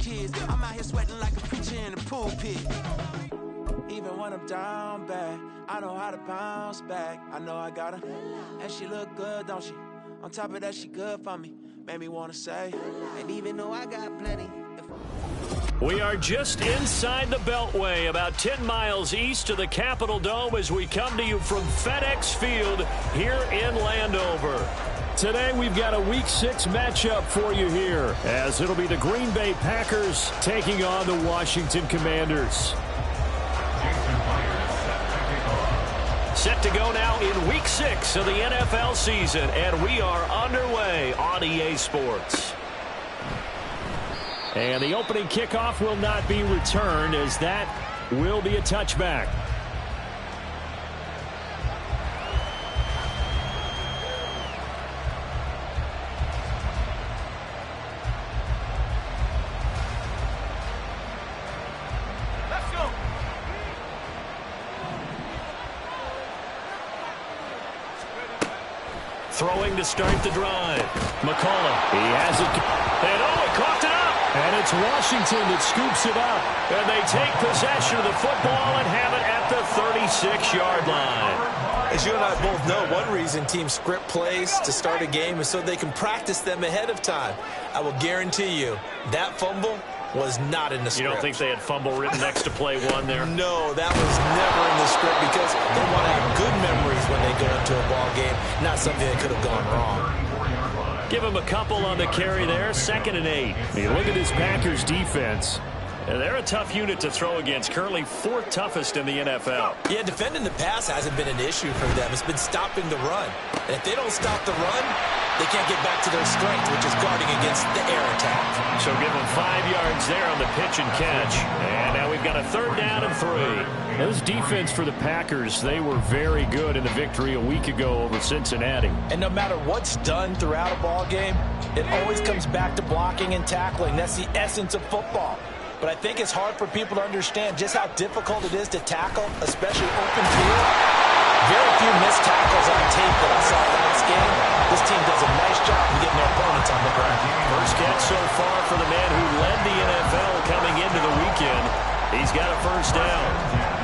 kids. I'm out here sweating like a preacher in the pulpit. Even when I'm down bad, I know how to bounce back. I know I got her, and she look good, don't she? On top of that, she good for me. Made me want to say, and even though I got plenty. We are just inside the Beltway, about 10 miles east of the Capitol Dome as we come to you from FedEx Field here in Landover. Today we've got a Week 6 matchup for you here, as it'll be the Green Bay Packers taking on the Washington Commanders. Set to go now in Week 6 of the NFL season, and we are underway on EA Sports. And the opening kickoff will not be returned, as that will be a touchback. Let's go. Throwing to start the drive. McCullough. He has it. And oh, he coughed it up. And it's Washington that scoops it up. And they take possession of the football and have it at the 36-yard line. As you and I both know, one reason teams script plays to start a game is so they can practice them ahead of time. I will guarantee you that fumble was not in the script. You don't think they had fumble written next to play one there? No, that was never in the script because they want to have good memories when they go into a ball game, not something that could have gone wrong. Give him a couple on the carry there, 2nd and 8. You look at this Packers defense. They're a tough unit to throw against, currently 4th toughest in the NFL. Yeah, defending the pass hasn't been an issue for them. It's been stopping the run. And if they don't stop the run, they can't get back to their strength, which is guarding against the air attack. So give them 5 yards there on the pitch and catch. And now we've got a 3rd down and 3. This defense for the Packers, they were very good in the victory a week ago over Cincinnati. And no matter what's done throughout a ball game, it always comes back to blocking and tackling. That's the essence of football. But I think it's hard for people to understand just how difficult it is to tackle, especially open field. Very few missed tackles on tape that I saw last game. This team does a nice job of getting their opponents on the ground. First catch so far for the man who led the NFL coming into the weekend. He's got a 1st down.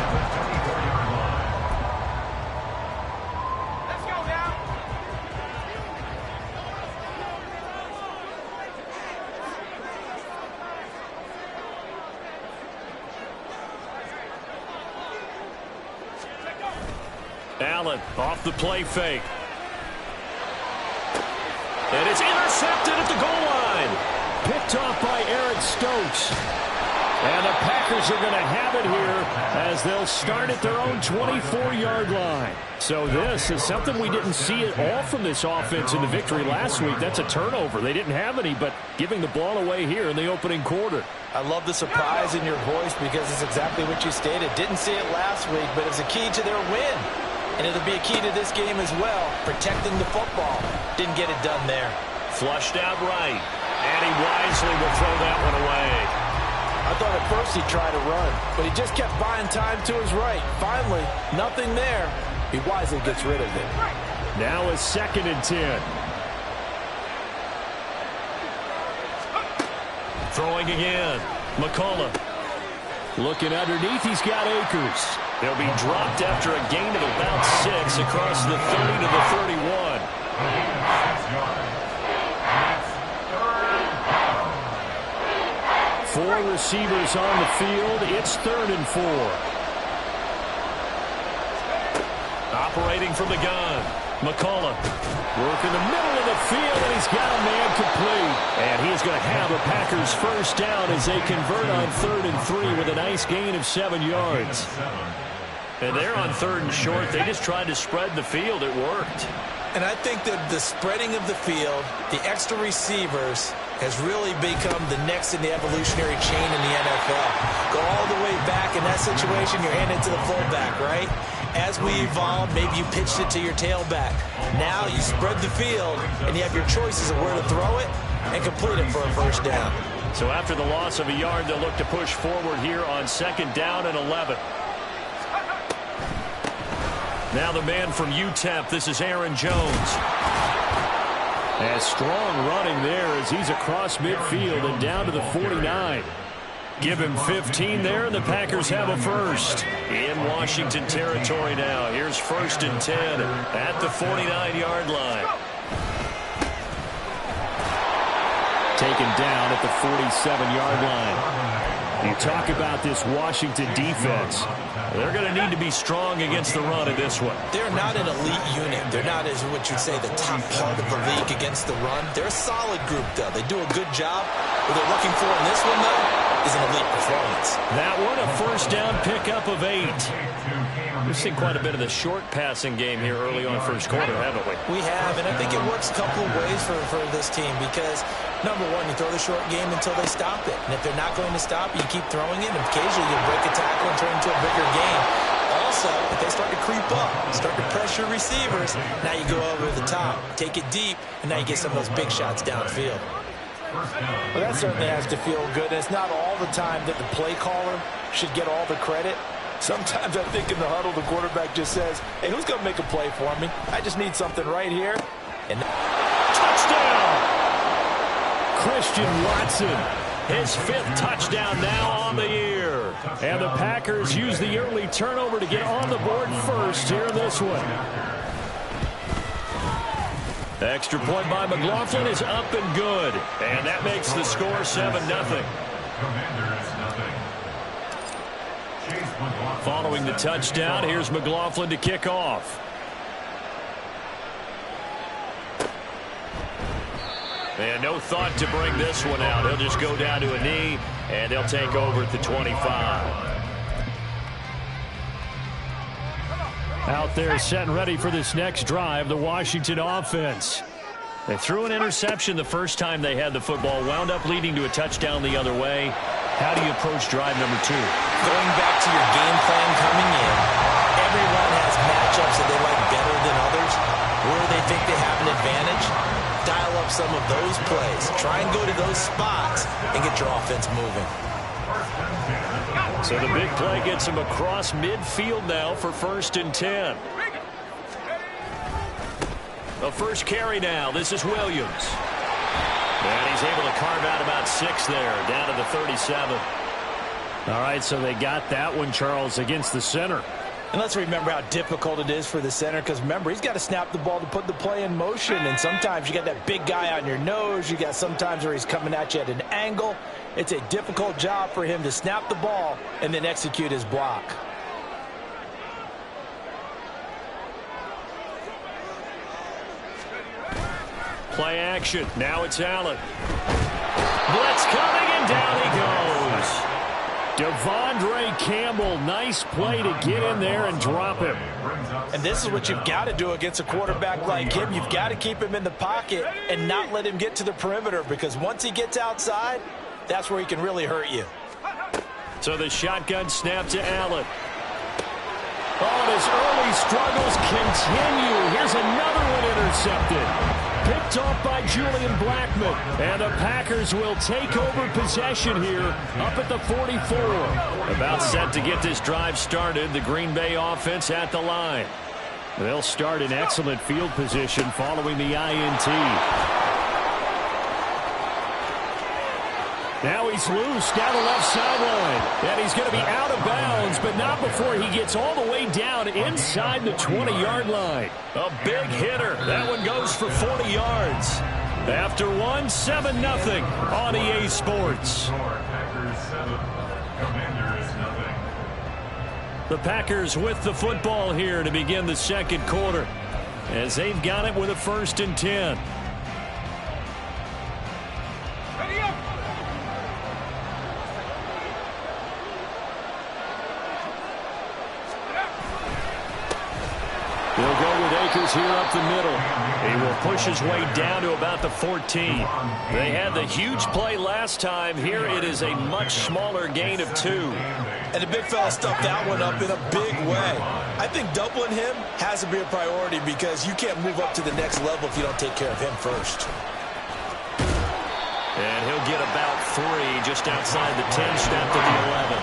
Allen off the play fake. And it's intercepted at the goal line. Picked off by Eric Stokes. And the Packers are going to have it here as they'll start at their own 24-yard line. So this is something we didn't see at all from this offense in the victory last week. That's a turnover. They didn't have any, but giving the ball away here in the opening quarter. I love the surprise in your voice because it's exactly what you stated. Didn't see it last week, but it's a key to their win. And it'll be a key to this game as well, protecting the football. Didn't get it done there. Flushed out right. And he wisely will throw that one away. I thought at first he'd try to run, but he just kept buying time to his right. Finally, nothing there. He wisely gets rid of it. Now a 2nd and 10. Throwing again. McCullough. Looking underneath, he's got Akers. He'll be dropped after a gain of about 6 across the 30 to the 31. 4 receivers on the field. It's 3rd and 4. Operating from the gun. McCullough working the middle of the field, and he's got a man complete. And he's going to have the Packers 1st down as they convert on 3rd and 3 with a nice gain of 7 yards. And they're on 3rd and short. They just tried to spread the field. It worked. And I think that the spreading of the field, the extra receivers, has really become the next in the evolutionary chain in the NFL. Go all the way back in that situation, you're handing it to the fullback, right? As we evolved, maybe you pitched it to your tailback. Now you spread the field, and you have your choices of where to throw it and complete it for a 1st down. So after the loss of a yard, they'll look to push forward here on 2nd down and 11. Now the man from UTEP, this is Aaron Jones. And strong running there as he's across midfield and down to the 49. Give him 15 there, and the Packers have a first. In Washington territory now. Here's 1st and 10 at the 49-yard line. Taken down at the 47-yard line. You talk about this Washington defense. They're going to need to be strong against the run in this one. They're not an elite unit. They're not, as what you'd say, the top part of the league against the run. They're a solid group, though. They do a good job. What they're looking for in this one, though, is an elite performance. That one, a first down pickup of 8. We've seen quite a bit of the short passing game here early on first quarter, haven't we? We have, and I think it works a couple of ways for this team because, number one, you throw the short game until they stop it. And if they're not going to stop it, you keep throwing it, and occasionally you'll break a tackle and turn into a bigger game. Also, if they start to creep up, start to pressure receivers, now you go over the top, take it deep, and now you get some of those big shots downfield. Well, that certainly has to feel good. It's not all the time that the play caller should get all the credit. Sometimes I think in the huddle, the quarterback just says, hey, who's going to make a play for me? I just need something right here. And touchdown! Christian Watson, his 5th touchdown now on the year. And the Packers use the early turnover to get on the board first here in this one. Extra point by McLaughlin is up and good. And that makes the score 7-0. Following the touchdown, here's McLaughlin to kick off. And no thought to bring this one out. He'll just go down to a knee, and they'll take over at the 25. Out there set and ready for this next drive, the Washington offense. They threw an interception the first time they had the football, wound up leading to a touchdown the other way. How do you approach drive number 2? Going back to your game plan coming in, everyone has matchups that they like better than others. Where they think they have an advantage, dial up some of those plays. Try and go to those spots and get your offense moving. So the big play gets him across midfield now for 1st and 10. The first carry now. This is Williams. And he's able to carve out about 6 there, down to the 37. All right, so they got that one, Charles, against the center. And let's remember how difficult it is for the center, because remember, he's got to snap the ball to put the play in motion, and sometimes you got that big guy on your nose. You got sometimes where he's coming at you at an angle. It's a difficult job for him to snap the ball and then execute his block. Play action. Now it's Allen. Blitz coming, and down he goes. Devondre Campbell, nice play to get in there and drop him. And this is what you've got to do against a quarterback like him. You've got to keep him in the pocket and not let him get to the perimeter, because once he gets outside, that's where he can really hurt you. So the shotgun snap to Allen. Oh, and his early struggles continue. Here's another one intercepted. Picked off by Julian Blackmon. And the Packers will take over possession here up at the 44. About set to get this drive started. The Green Bay offense at the line. They'll start in excellent field position following the INT. Now he's loose down the left sideline. And he's going to be out of bounds, but not before he gets all the way down inside the 20-yard line. A big hitter. That one goes for 40 yards. After 7-0 on EA Sports. The Packers with the football here to begin the second quarter, as they've got it with a 1st and 10. He'll go with Akers here up the middle. He will push his way down to about the 14. They had the huge play last time. Here it is a much smaller gain of 2. And the big fella stuffed that one up in a big way. I think doubling him has to be a priority, because you can't move up to the next level if you don't take care of him first. And he'll get about 3 just outside the 10, step to the 11.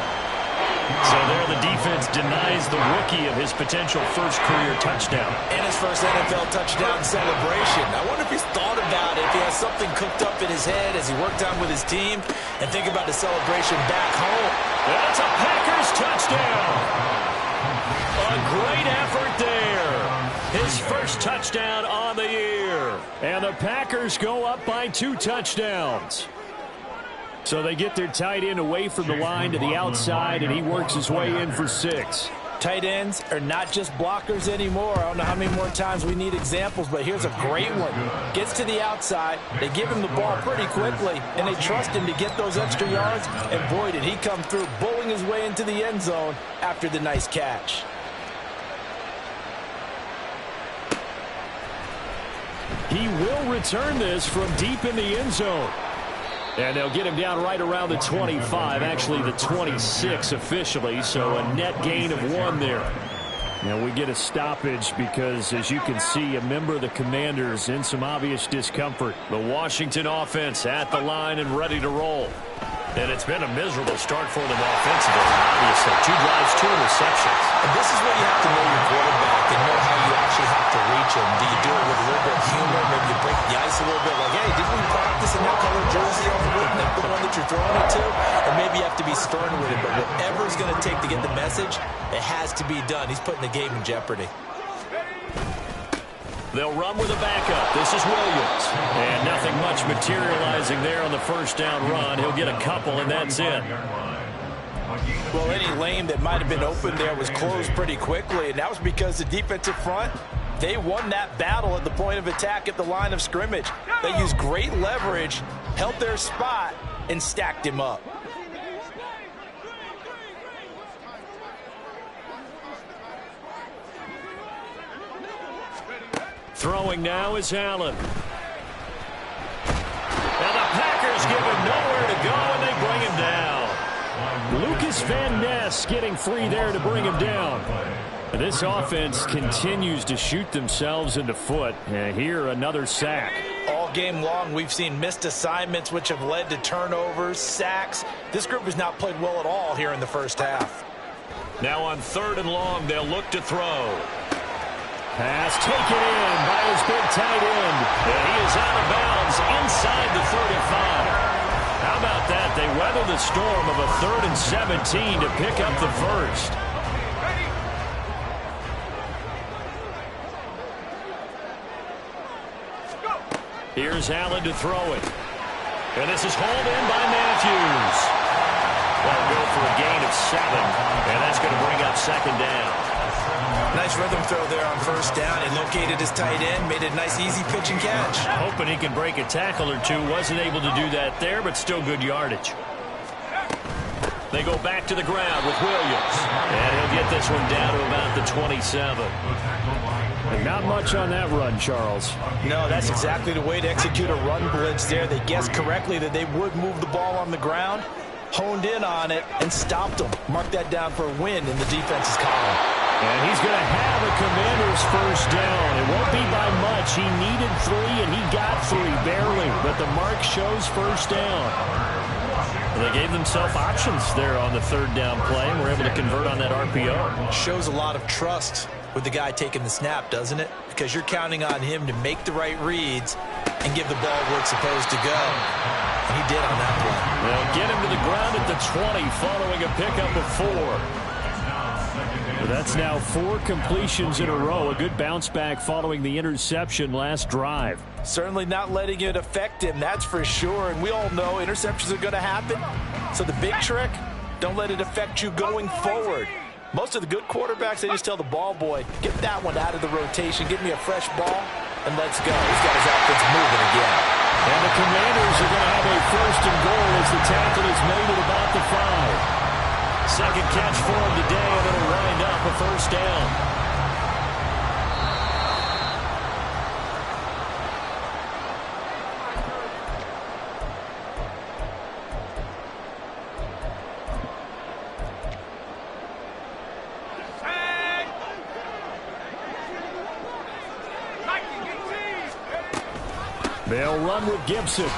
So there the defense denies the rookie of his potential first career touchdown. And his first NFL touchdown celebration. I wonder if he's thought about it, if he has something cooked up in his head as he worked on with his team, and think about the celebration back home. That's a Packers touchdown. A great effort there. His first touchdown on the year. And the Packers go up by 2 touchdowns. So they get their tight end away from the line to the outside, and he works his way in for 6. Tight ends are not just blockers anymore. I don't know how many more times we need examples, but here's a great one. Gets to the outside, they give him the ball pretty quickly, and they trust him to get those extra yards, and boy, did he come through, bowling his way into the end zone after the nice catch. He will return this from deep in the end zone. And they'll get him down right around the 25, actually the 26 officially, so a net gain of 1 there. Now we get a stoppage because, as you can see, a member of the Commanders in some obvious discomfort. The Washington offense at the line and ready to roll. And it's been a miserable start for them offensively, obviously. 2 drives, 2 interceptions. And this is where you have to know your quarterback and know how you actually have to reach him. Do you do it with a little bit of humor? Maybe you break the ice a little bit, like, hey, didn't we practice in that color jersey on the wood, the one that you're throwing it to? Or maybe you have to be stern with it. But whatever it's going to take to get the message, it has to be done. He's putting the game in jeopardy. They'll run with a backup. This is Williams. And nothing much materializing there on the first down run. He'll get a couple, and that's it. Well, any lane that might have been open there was closed pretty quickly, and that was because the defensive front, they won that battle at the point of attack at the line of scrimmage. They used great leverage, held their spot, and stacked him up. Throwing now is Allen. And the Packers give him nowhere to go, and they bring him down. Lucas Van Ness getting free there to bring him down. And this offense continues to shoot themselves in the foot. And here, another sack. All game long, we've seen missed assignments, which have led to turnovers, sacks. This group has not played well at all here in the first half. Now on 3rd and long, they'll look to throw. Pass taken in by his big tight end. And he is out of bounds inside the 35. How about that? They weather the storm of a 3rd and 17 to pick up the first. Here's Allen to throw it. And this is hauled in by Matthews. That'll go for a gain of 7. And that's going to bring up 2nd down. Nice rhythm throw there on 1st down. He located his tight end, made a nice easy pitch and catch. Hoping he can break a tackle or two. Wasn't able to do that there, but still good yardage. They go back to the ground with Williams. And he'll get this one down to about the 27. And not much on that run, Charles. No, that's exactly the way to execute a run blitz there. They guessed correctly that they would move the ball on the ground, honed in on it, and stopped them. Mark that down for a win in the defense's column. And he's going to have a Commander's first down. It won't be by much. He needed 3, and he got 3, barely. But the mark shows first down. Well, they gave themselves options there on the 3rd down play, and were able to convert on that RPO. Shows a lot of trust with the guy taking the snap, doesn't it? Because you're counting on him to make the right reads and give the ball where it's supposed to go. And he did on that play. They'll get him to the ground at the 20 following a pickup of 4. That's now 4 completions in a row. A good bounce back following the interception last drive. Certainly not letting it affect him, that's for sure. And we all know interceptions are going to happen. So the big trick, don't let it affect you going forward. Most of the good quarterbacks, they just tell the ball boy, get that one out of the rotation, give me a fresh ball, and let's go. He's got his offense moving again. And the Commanders are going to have a 1st and goal as the tackle is made at about the 5. Second catch for him today, and it'll wind up a 1st down. They'll run with Gibson. And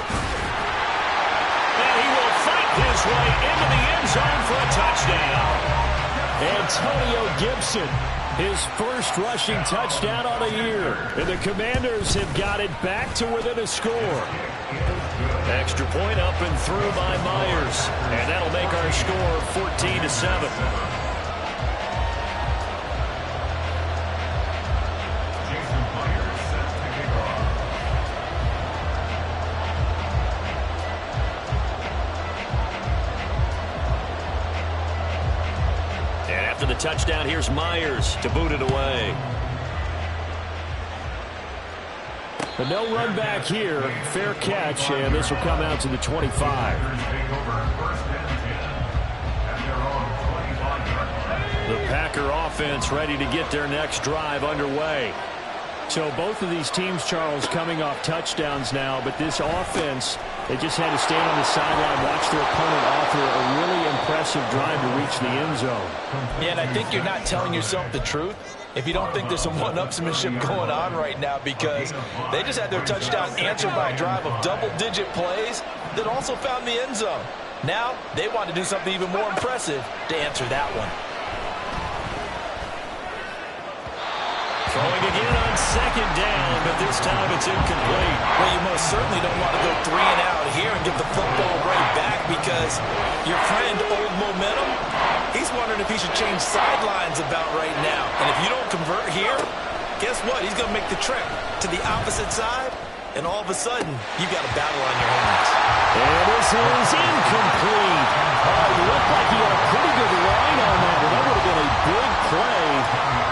he will fight his way into the end zone for a touchdown. Antonio Gibson, his first rushing touchdown on the year. And the Commanders have got it back to within a score. Extra point up and through by Myers. And that'll make our score 14-7. After the touchdown, here's Myers to boot it away. But no run back here. Fair catch, and this will come out to the 25. The Packer offense ready to get their next drive underway. So both of these teams, Charles, coming off touchdowns now, but this offense, they just had to stand on the sideline, watch their opponent offer a really impressive drive to reach the end zone. Yeah, and I think you're not telling yourself the truth if you don't think there's some one-upsmanship going on right now, because they just had their touchdown answered by a drive of double-digit plays that also found the end zone. Now they want to do something even more impressive to answer that one. Throwing again on second down, but this time it's incomplete. Well, you most certainly don't want to go 3 and out here and give the football right back, because your friend, Old Momentum, he's wondering if he should change sidelines about right now. And if you don't convert here, guess what? He's going to make the trek to the opposite side, and all of a sudden, you've got a battle on your hands. And this is incomplete. It looked like he had a pretty good line on that, and that would have been a big play,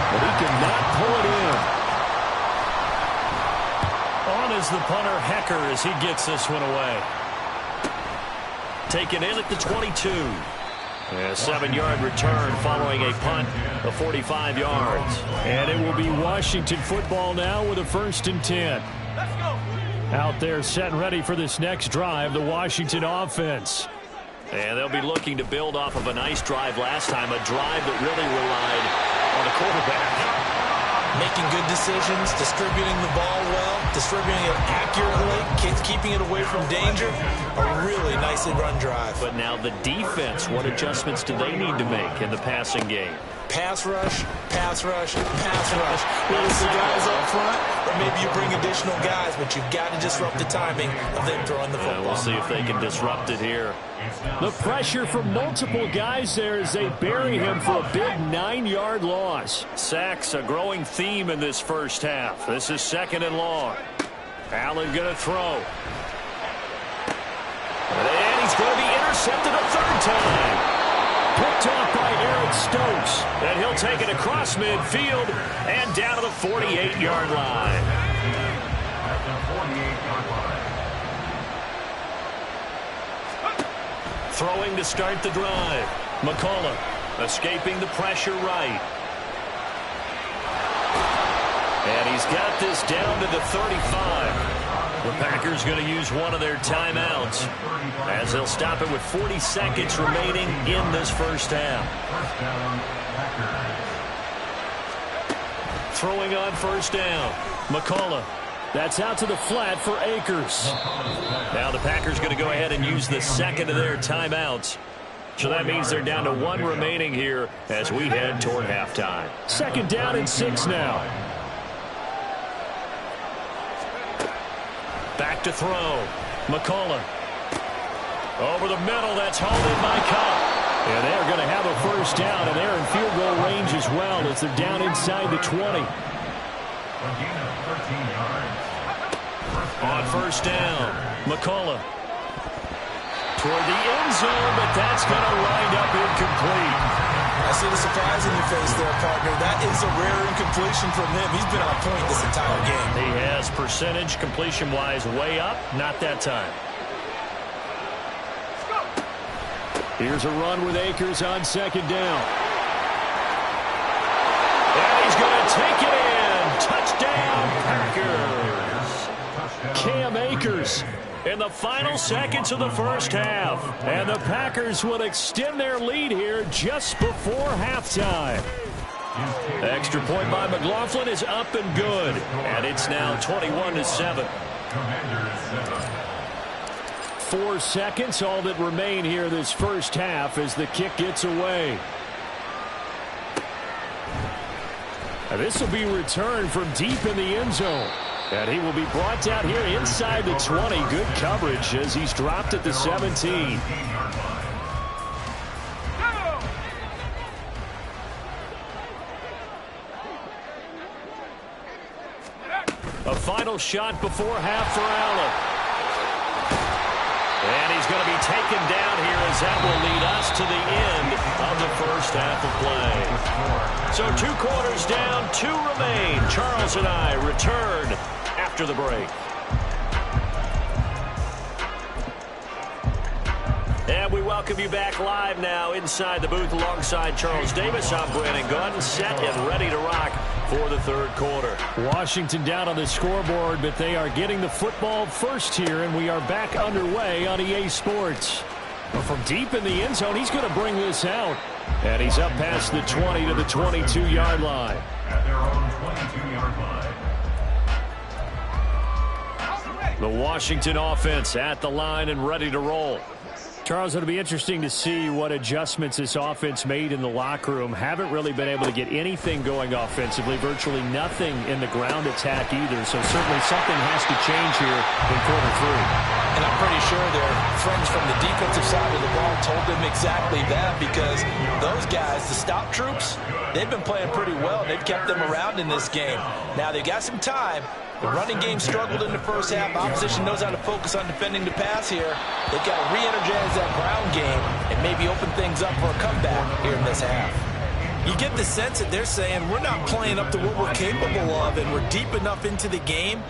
but he could not pull it in. On is the punter, Hecker, as he gets this one away. Taken in at the 22. A 7-yard return following a punt of 45 yards. And it will be Washington football now with a 1st and 10. Let's go. Out there set and ready for this next drive, the Washington offense. And they'll be looking to build off of a nice drive last time, a drive that really relied on the quarterback. Making good decisions, distributing the ball well, distributing it accurately, keeping it away from danger. A really nicely run drive. But now the defense, what adjustments do they need to make in the passing game? Pass rush, pass rush, pass rush. Whether it's the guys up front, or maybe you bring additional guys, but you've got to disrupt the timing of them throwing the football. We'll see if they can disrupt it here. The pressure from multiple guys there as they bury him for a big 9-yard loss. Sacks, a growing theme in this first half. This is 2nd and long. Allen going to throw. And he's going to be intercepted a 3rd time. Picked off by Eric Stokes. And he'll take it across midfield and down to the 48-yard line. Throwing to start the drive. McCullough escaping the pressure right. And he's got this down to the 35. The Packers going to use one of their timeouts as they'll stop it with 40 seconds remaining in this first half. Throwing on 1st down. McCullough. That's out to the flat for Akers. Now the Packers going to go ahead and use the 2nd of their timeouts. So that means they're down to 1 remaining here as we head toward halftime. 2nd down and 6 now. Back to throw. McCullough. Over the middle. That's hauled in by Cup. And they're going to have a 1st down, and they're in field goal range as well as they're down inside the 20. On 1st down, McCullough. Toward the end zone, but that's going to wind up incomplete. I see the surprise in your face there, partner. That is a rare incompletion from him. He's been on point this entire game. He has percentage completion-wise way up. Not that time. Here's a run with Akers on 2nd down. And he's going to take it in. Touchdown, Packers. Cam Akers in the final seconds of the first half. And the Packers will extend their lead here just before halftime. Extra point by McLaughlin is up and good. And it's now 21-7. 4 seconds, all that remain here this first half as the kick gets away. And this will be returned from deep in the end zone. And he will be brought down here inside the 20. Good coverage as he's dropped at the 17. A final shot before half for Allen. And he's going to be taken down here as that will lead us to the end of the first half of play. So 2 quarters down, 2 remain. Charles and I return after the break. And we welcome you back live now inside the booth alongside Charles Davis. I'm Brandon Gunn, set and ready to rock for the third quarter. Washington down on the scoreboard, but they are getting the football first here, and we are back underway on EA Sports. But from deep in the end zone, he's going to bring this out. And he's up past the 20 to the 22-yard line. At their own 22-yard line. The Washington offense at the line and ready to roll. Charles, it'll be interesting to see what adjustments this offense made in the locker room. Haven't really been able to get anything going offensively, virtually nothing in the ground attack either. So certainly something has to change here in quarter 3. And I'm pretty sure their friends from the defensive side of the ball told them exactly that, because those guys, the stop troops, they've been playing pretty well. They've kept them around in this game. Now they've got some time. The running game struggled in the first half. Opposition knows how to focus on defending the pass here. They've got to re-energize that ground game and maybe open things up for a comeback here in this half. You get the sense that they're saying we're not playing up to what we're capable of, and we're deep enough into the game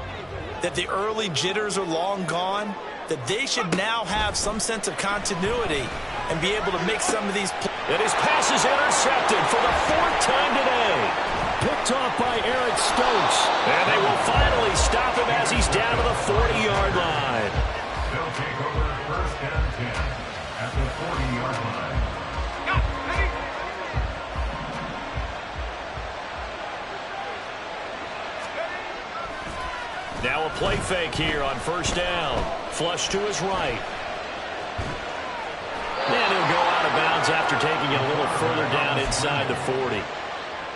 that the early jitters are long gone, that they should now have some sense of continuity and be able to make some of these plays. And his pass is intercepted for the 4th time today. Picked off by Eric Stokes. And they will finally stop him as he's down to the 40-yard line. They'll take over first and 10 at the 40-yard line. Now a play fake here on first down. Flush to his right. And he'll go out of bounds after taking it a little further down inside the 40.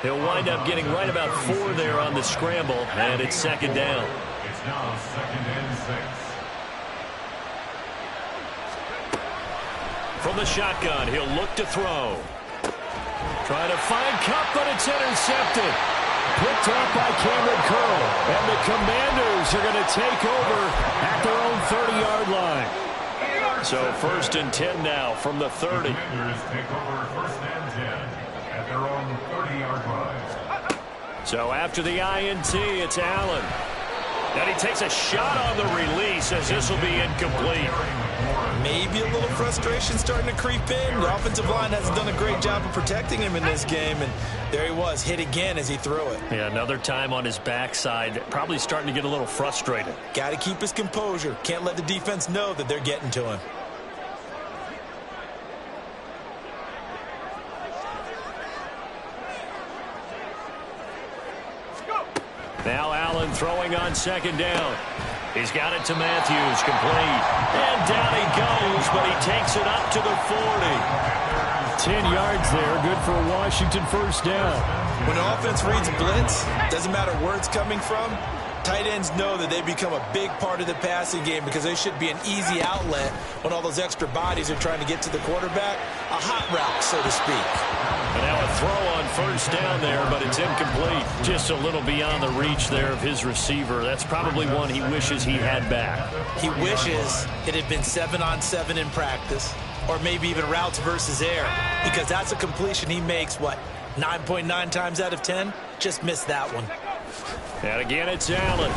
He'll wind up getting right about 4 there on the scramble, and it's second down. It's now 2nd and 6. From the shotgun, he'll look to throw. Trying to find Cup, but it's intercepted. Picked off by Cameron Curl. And the Commanders are going to take over at their own 30-yard line. So 1st and 10 now from the 30. The Commanders take over first and 10 at their own 30-yard line. So after the INT, it's Allen. And he takes a shot on the release as this will be incomplete. Maybe a little frustration starting to creep in. The offensive line hasn't done a great job of protecting him in this game, and there he was, hit again as he threw it. Yeah, another time on his backside, probably starting to get a little frustrated. Got to keep his composure. Can't let the defense know that they're getting to him. Now Allen throwing on second down. He's got it to Matthews, complete. And down he goes, but he takes it up to the 40. 10 yards there, good for a Washington first down. When the offense reads blitz, doesn't matter where it's coming from, tight ends know that they become a big part of the passing game because they should be an easy outlet when all those extra bodies are trying to get to the quarterback. A hot route, so to speak. And now a throw on first down there, but it's incomplete. Just a little beyond the reach there of his receiver. That's probably one he wishes he had back. He wishes it had been 7-on-7 in practice, or maybe even routes versus air, because that's a completion he makes, what, 9.9 times out of 10? Just missed that one. And again, it's Allen.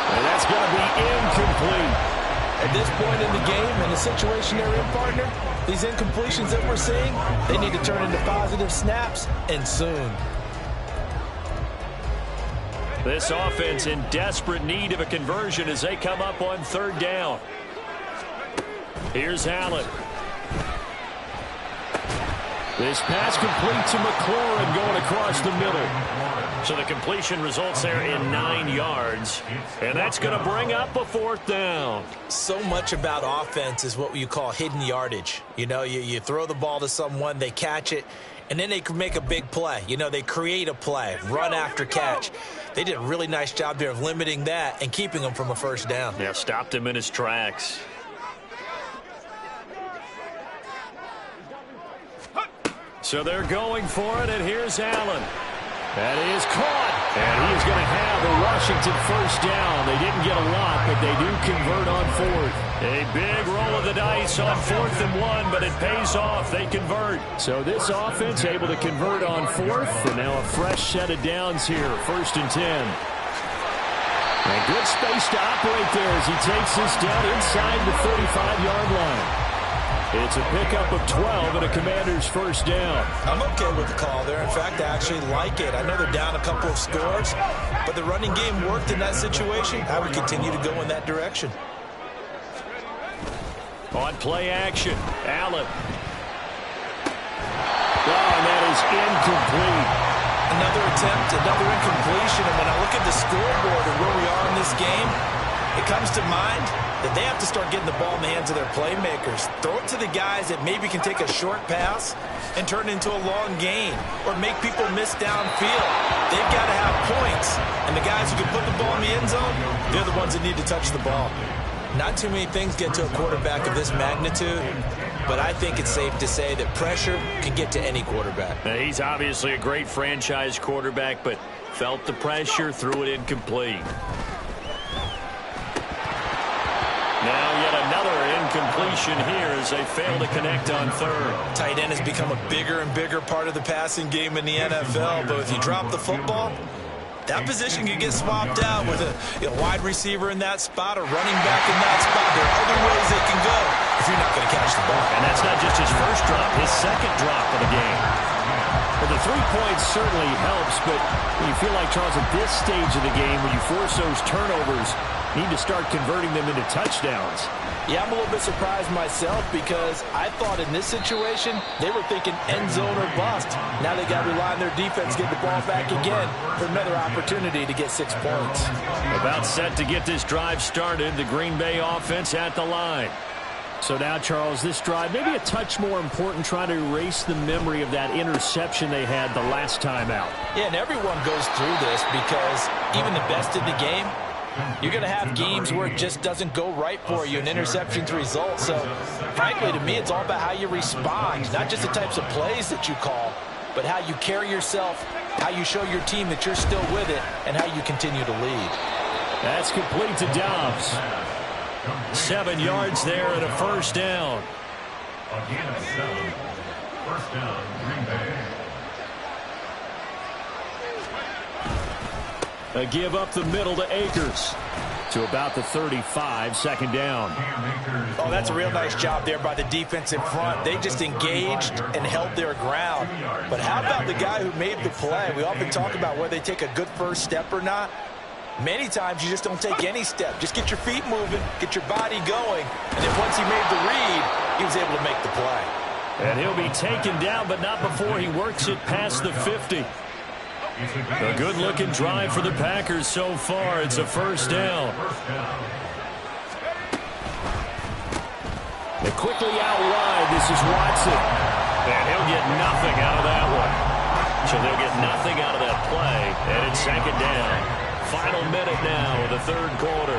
And that's going to be incomplete. At this point in the game, in the situation they're in, partner, these incompletions that we're seeing, they need to turn into positive snaps, and soon. This offense in desperate need of a conversion as they come up on third down. Here's Allen. This pass complete to McLaurin going across the middle. So the completion results there in 9 yards. And that's going to bring up a fourth down. So much about offense is what you call hidden yardage. You know, you throw the ball to someone, they catch it, and then they can make a big play. You know, they create a play, run after catch. They did a really nice job there of limiting that and keeping him from a first down. Yeah, stopped him in his tracks. So they're going for it, and here's Allen. That is caught, and he's going to have a Washington first down. They didn't get a lot, but they do convert on fourth. A big roll of the dice on 4th and 1, but it pays off. They convert. So this offense able to convert on 4th, and now a fresh set of downs here, 1st and 10. And good space to operate there as he takes this down inside the 35-yard line. It's a pickup of 12 and a Commander's first down. I'm okay with the call there. In fact, I actually like it. I know they're down a couple of scores, but the running game worked in that situation. I would continue to go in that direction. On play action, Allen. Oh, and that is incomplete. Another attempt, another incompletion. And when I look at the scoreboard and where we are in this game, it comes to mind that they have to start getting the ball in the hands of their playmakers. Throw it to the guys that maybe can take a short pass and turn it into a long gain or make people miss downfield. They've got to have points. And the guys who can put the ball in the end zone, they're the ones that need to touch the ball. Not too many things get to a quarterback of this magnitude, but I think it's safe to say that pressure can get to any quarterback. He's obviously a great franchise quarterback, but felt the pressure, threw it incomplete. Now yet another incompletion here as they fail to connect on 3rd. Tight end has become a bigger and bigger part of the passing game in the NFL, but if you drop the football, that position can get swapped out with a wide receiver in that spot, a running back in that spot. There are other ways they can go if you're not going to catch the ball. And that's not just his first drop, his second drop of the game. Well, the 3 points certainly helps, but you feel like, Charles, at this stage of the game, when you force those turnovers, need to start converting them into touchdowns. Yeah, I'm a little bit surprised myself because I thought in this situation they were thinking end zone or bust. Now they got to rely on their defense, get the ball back again for another opportunity to get 6 points. About set to get this drive started, the Green Bay offense at the line. So now, Charles, this drive maybe a touch more important, trying to erase the memory of that interception they had the last time out. Yeah, and everyone goes through this because even the best in the game, you're going to have games where it just doesn't go right for you, and interceptions result. So, frankly, to me, it's all about how you respond, not just the types of plays that you call, but how you carry yourself, how you show your team that you're still with it, and how you continue to lead. That's complete to Dobbs. 7 yards there and a first down. Again at 7. First down, Green Bay. A give up the middle to Akers. To about the 35, second down. Oh, that's a real nice job there by the defense in front. They just engaged and held their ground. But how about the guy who made the play? We often talk about whether they take a good first step or not. Many times you just don't take any step. Just get your feet moving, get your body going. And then once he made the read, he was able to make the play. And he'll be taken down, but not before he works it past the 50. A good-looking drive for the Packers so far. It's a first down. And quickly out wide, this is Watson. And he'll get nothing out of that one. So they'll get nothing out of that play. And it's second down. Final minute now of the third quarter.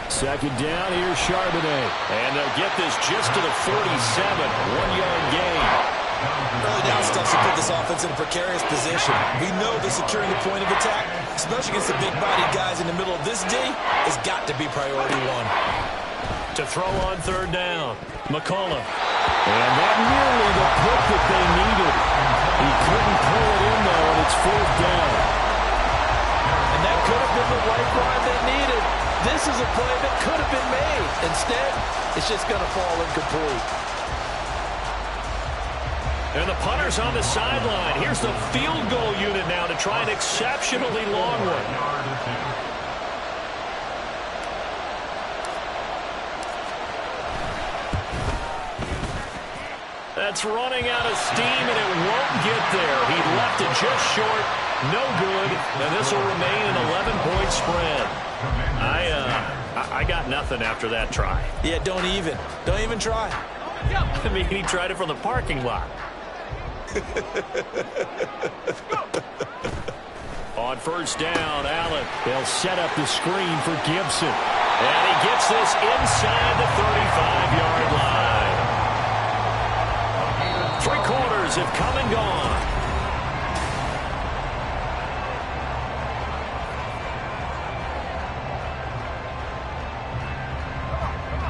Second down, here's Charbonnet. And they'll get this just to the 47. 1-yard gain. Early down stuff to put this offense in a precarious position. We know that securing the point of attack, especially against the big-bodied guys in the middle of this D, has got to be priority one. To throw on third down, McCollum. And that nearly the pick that they needed. He couldn't pull it in, though, and it's fourth down. And that could have been the lifeline they needed. This is a play that could have been made. Instead, it's just going to fall incomplete. And the punter's on the sideline. Here's the field goal unit now to try an exceptionally long one. That's running out of steam, and it won't get there. He left it just short. No good. And this will remain an 11-point spread. I got nothing after that try. Yeah, don't even try. I mean, he tried it from the parking lot. On first down, Allen. They'll set up the screen for Gibson. And he gets this inside the 35-yard line. 3 quarters have come and gone.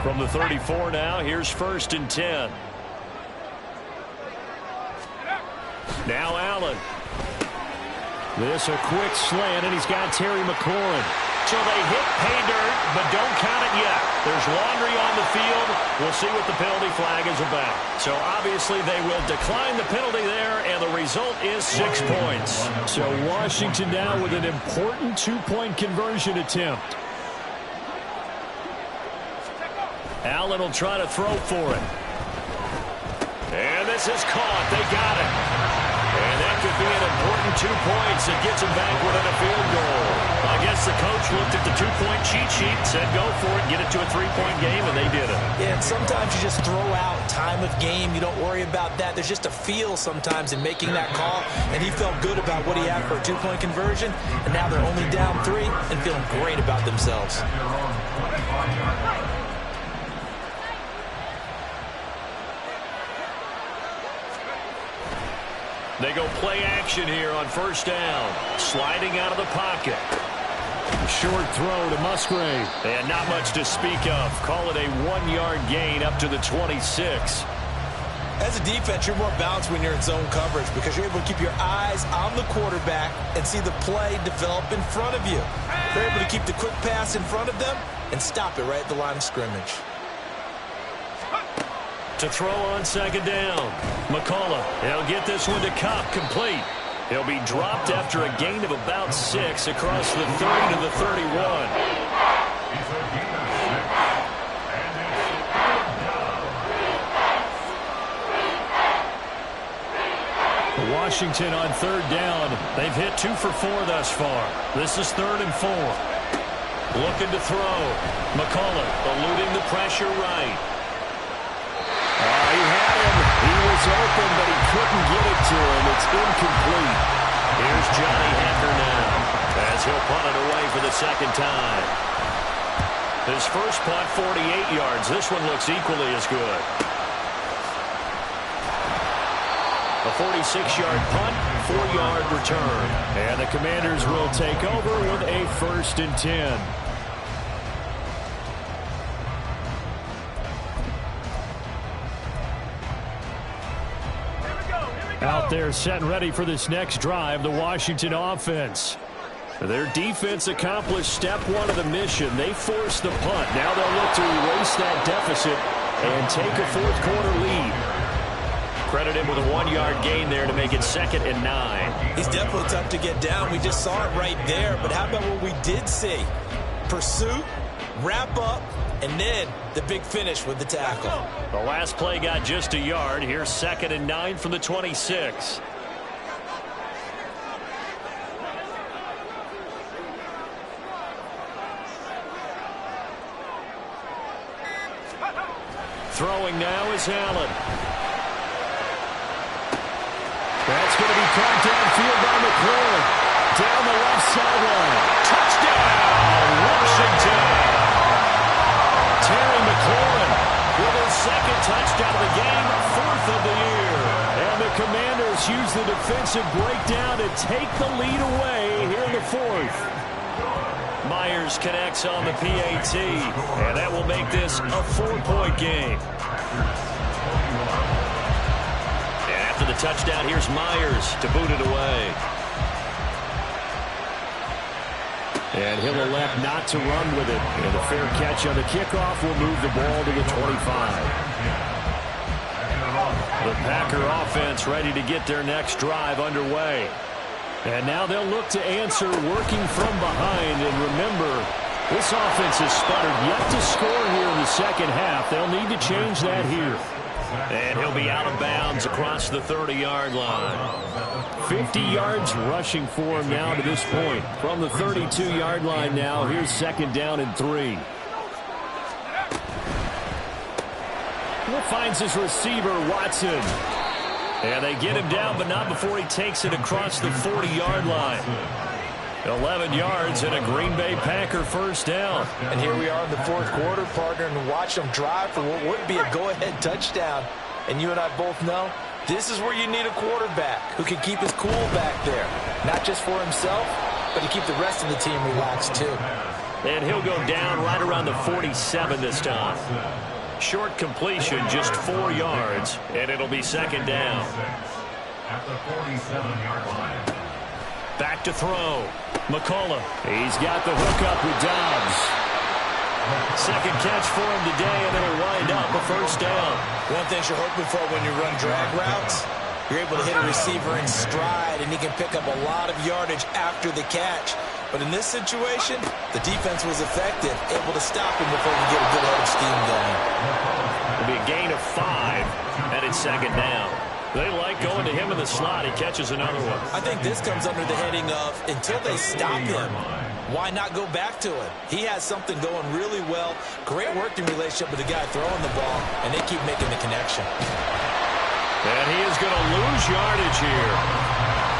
From the 34 now, here's 1st and 10. Now Allen. This a quick slant, and he's got Terry McLaurin. So they hit pay dirt, but don't count it yet. There's laundry on the field. We'll see what the penalty flag is about. So obviously they will decline the penalty there, and the result is 6 points. So Washington now with an important 2-point conversion attempt. Allen will try to throw for it. And this is caught. They got it. And that could be an important 2 points. It gets them back within a field goal. I guess the coach looked at the 2-point cheat sheet, said go for it, get it to a 3-point game, and they did it. Yeah, and sometimes you just throw out time of game. You don't worry about that. There's just a feel sometimes in making that call, and he felt good about what he had for a 2-point conversion, and now they're only down 3 and feeling great about themselves. They go play action here on first down. Sliding out of the pocket. Short throw to Musgrave. And not much to speak of. Call it a 1-yard gain up to the 26. As a defense, you're more balanced when you're in zone coverage because you're able to keep your eyes on the quarterback and see the play develop in front of you. They're able to keep the quick pass in front of them and stop it right at the line of scrimmage. To throw on second down. McCullough, he'll get this one to Cobb, complete. He'll be dropped after a gain of about 6 across the 30 to the 31. Washington on third down. They've hit 2 for 4 thus far. This is 3rd and 4. Looking to throw. McCullough eluding the pressure right. He had him. He was open, but he couldn't get it to him. It's incomplete. Here's Johnny Hacker now as he'll punt it away for the second time. His first punt, 48 yards. This one looks equally as good. A 46-yard punt, 4-yard return. And the Commanders will take over with a 1st and 10. Out there set and ready for this next drive, the Washington offense. Their defense accomplished step 1 of the mission. They forced the punt. Now they'll look to erase that deficit and take a 4th quarter lead. Credit him with a 1-yard gain there to make it 2nd and 9. He's definitely tough to get down. We just saw it right there. But how about what we did see? Pursuit, wrap up, and then the big finish with the tackle. The last play got just a yard. Here's 2nd and 9 from the 26. Throwing now is Allen. That's going to be caught downfield by McLaurin. Down the left sideline. Touchdown, Washington. Terry McLaurin with his 2nd touchdown of the game, 4th of the year. And the Commanders use the defensive breakdown to take the lead away here in the 4th. Myers connects on the PAT, and that will make this a 4-point game. And after the touchdown, here's Myers to boot it away. And he'll elect not to run with it. And a fair catch on the kickoff will move the ball to the 25. The Packer offense ready to get their next drive underway. And now they'll look to answer working from behind. And remember, this offense has sputtered yet to score here in the second half. They'll need to change that here. And he'll be out of bounds across the 30-yard line. 50 yards rushing for him now to this point. From the 32-yard line now, here's 2nd down and 3. Finds his receiver, Watson. And they get him down, but not before he takes it across the 40-yard line. 11 yards and a Green Bay Packer first down. And here we are in the fourth quarter, partner, and watch them drive for what would be a go-ahead touchdown. And you and I both know this is where you need a quarterback who can keep his cool back there. Not just for himself, but to keep the rest of the team relaxed too. And he'll go down right around the 47 this time. Short completion, just 4 yards, and it'll be second down. At the 47-yard line. Back to throw. McCullough. He's got the hook up with Dobbs. Second catch for him today, and it'll wind up a first down. One thing you're hoping for when you run drag routes, you're able to hit a receiver in stride, and he can pick up a lot of yardage after the catch. But in this situation, the defense was effective, able to stop him before he get a good head of steam going. It'll be a gain of 5, and it's second down. They like going to him in the slot. He catches another one. I think this comes under the heading of until they stop him, why not go back to it? He has something going really well. Great working relationship with the guy throwing the ball, and they keep making the connection. And he is going to lose yardage here.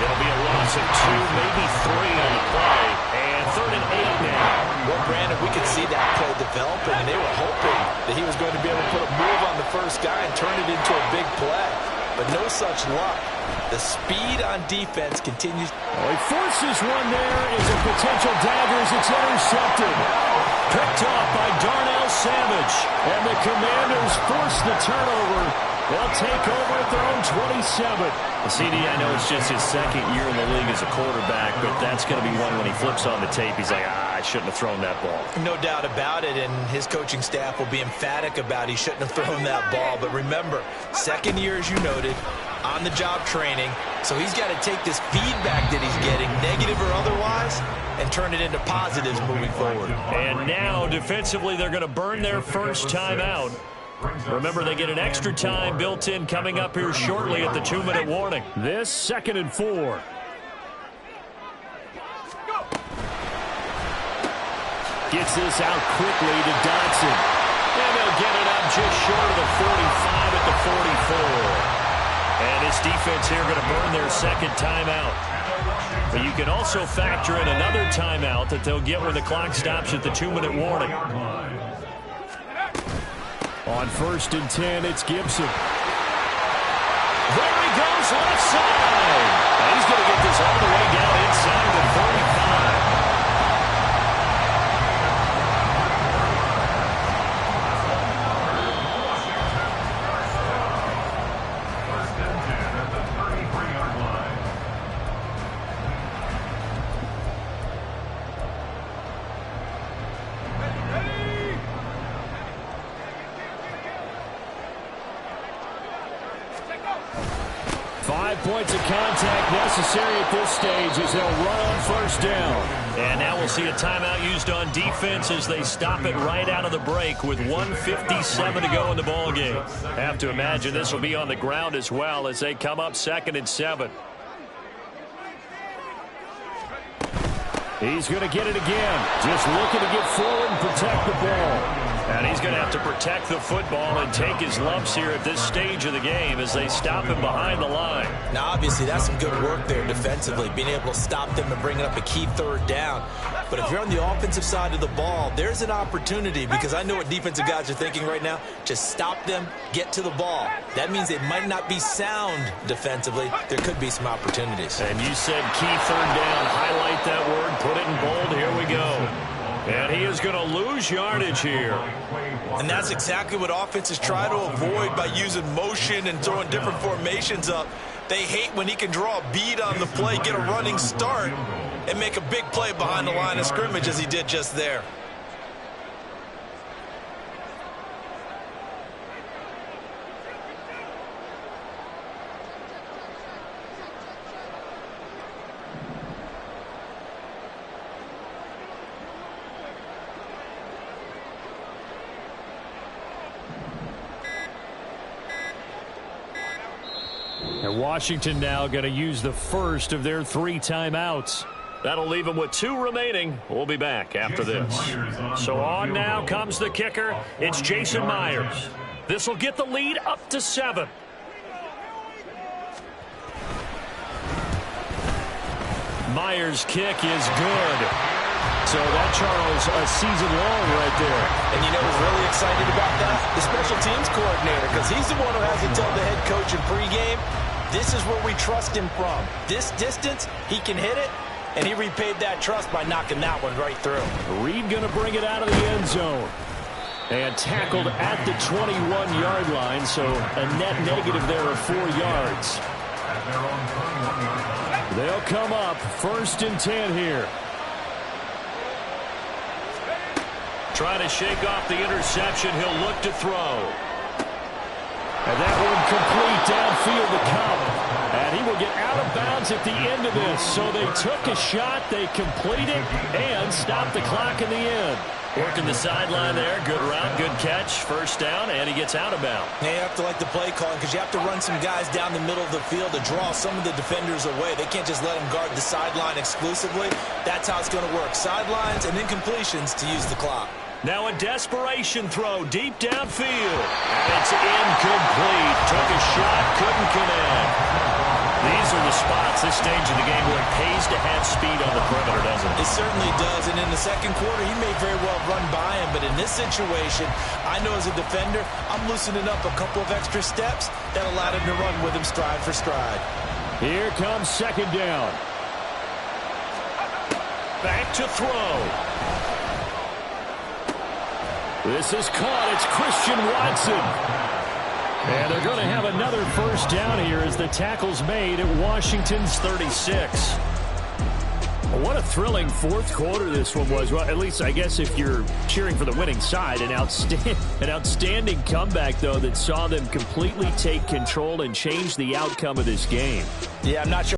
It'll be a loss of 2, maybe 3 on the play. And 3rd and 8 now. Well, Brandon, we could see that play developing, and they were hoping that he was going to be able to put a move on the first guy and turn it into a big play. But no such luck. The speed on defense continues. Oh, he forces one there. Is a potential dagger as it's intercepted. Picked off by Darnell Savage. And the Commanders force the turnover. They'll take over at their own 27. CD, I know it's just his second year in the league as a quarterback, but that's going to be one when he flips on the tape. He's like, I shouldn't have thrown that ball. No doubt about it, and his coaching staff will be emphatic about he shouldn't have thrown that ball. But remember, second year, as you noted, on-the-job training, so he's got to take this feedback that he's getting, negative or otherwise, and turn it into positives moving forward. And now, defensively, they're going to burn their first timeout. Remember, they get an extra time built in coming up here shortly at the 2-minute warning. This 2nd and 4. Gets this out quickly to Dodson. And they'll get it up just short of the 45 at the 44. And this defense here going to burn their second timeout. But you can also factor in another timeout that they'll get when the clock stops at the 2-minute warning. On 1st and 10, it's Gibson. There he goes, left side. And he's going to get this all the way down inside the 35. First and 10 at the 33-yard line. 5 points of contact necessary at this stage as they'll run on first down. And now we'll see a timeout used on defense as they stop it right out of the break with 1:57 to go in the ballgame. Have to imagine this will be on the ground as well as they come up 2nd and 7. He's going to get it again. Just looking to get forward and protect the ball. And he's going to have to protect the football and take his lumps here at this stage of the game as they stop him behind the line. Now, obviously, that's some good work there defensively, being able to stop them and bringing up a key 3rd down. But if you're on the offensive side of the ball, there's an opportunity because I know what defensive guys are thinking right now. Just stop them, get to the ball. That means they might not be sound defensively. There could be some opportunities. And you said key 3rd down. Highlight that word. Put it in bold. Here we go. And he is going to lose yardage here. And that's exactly what offenses try to avoid by using motion and throwing different formations up. They hate when he can draw a bead on the play, get a running start, and make a big play behind the line of scrimmage as he did just there. And Washington now going to use the first of their 3 timeouts. That'll leave them with 2 remaining. We'll be back after this. So on now comes the kicker. It's Jason Myers. This will get the lead up to 7. Myers' kick is good. So that, Charles, a season long right there. And you know who's really excited about that? The special teams coordinator, because he's the one who has to tell the head coach in pregame, this is where we trust him from. This distance, he can hit it, and he repaid that trust by knocking that one right through. Reed going to bring it out of the end zone. And tackled at the 21-yard line, so a net negative there of 4 yards. They'll come up 1st and 10 here. Trying to shake off the interception. He'll look to throw. And that one complete downfield to Cup. And he will get out of bounds at the end of this. So they took a shot, they complete it, and stop the clock in the end. Working the sideline there. Good route, good catch. 1st down, and he gets out of bounds. Yeah, you have to like the play calling because you have to run some guys down the middle of the field to draw some of the defenders away. They can't just let them guard the sideline exclusively. That's how it's going to work. Sidelines and incompletions to use the clock. Now a desperation throw deep downfield. And it's incomplete. Took a shot, couldn't connect. These are the spots, this stage of the game, where it pays to have speed on the perimeter, doesn't it? It certainly does, and in the second quarter, he may very well run by him, but in this situation, I know as a defender, I'm loosening up a couple of extra steps that allowed him to run with him stride for stride. Here comes 2nd down. Back to throw. This is caught. It's Christian Watson. And they're going to have another 1st down here as the tackle's made at Washington's 36. What a thrilling 4th quarter this one was. Well, at least I guess if you're cheering for the winning side, an outstanding comeback, though, that saw them completely take control and change the outcome of this game. Yeah, I'm not sure